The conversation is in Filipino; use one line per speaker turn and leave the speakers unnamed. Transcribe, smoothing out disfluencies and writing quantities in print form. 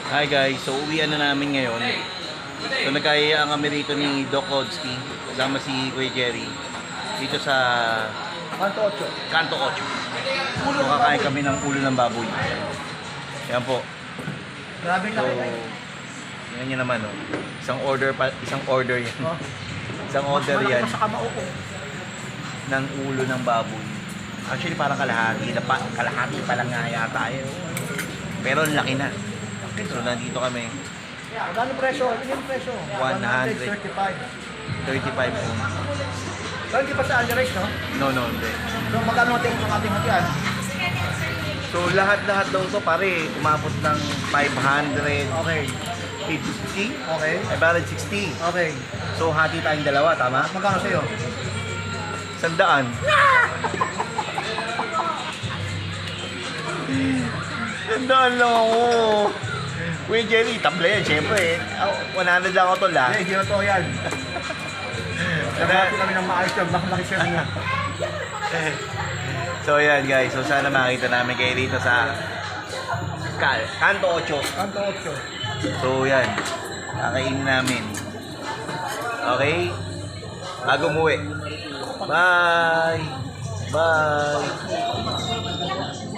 Hi guys, so uwian na namin ngayon. So nagkayayaan kami rito ni Doc Rodsky kasama si Kuya Jerry dito sa
Kanto 8.
Kanto 8. So kakain kami ng ulo ng baboy. Yan po.
Grabe
So,
na kayo.
yan nyo naman oh. Isang order yan.
Oh.
Isang order yan
Mas malaki pa sa kamao ko.
ng ulo ng baboy. Actually parang kalahati pa lang nga yata yun. Pero ang laki na. So nandito kami.
Magkano presyo? Ano yung presyo?
135 po.
Pero hindi pa sa Alvarez, no?
No, hindi.
So magkano ang ating hatian?
So lahat-lahat daw to pare, umabot ng 550,
Okay.
560.
Okay.
So hati tayong dalawa, tama?
Magkano sa'yo?
100. 100 lang ako. Kuya Jerry, table yan, syempre. 100 lang ako tol ha.
Hindi na to yan. Naghahanap kami ng maayos yan. Baka makishare niya.
So yan guys, so sana makita namin kayo dito sa Kanto 8.
Kanto 8.
So yan, kakainin namin. Okay? Bago umuwi. Bye! Bye!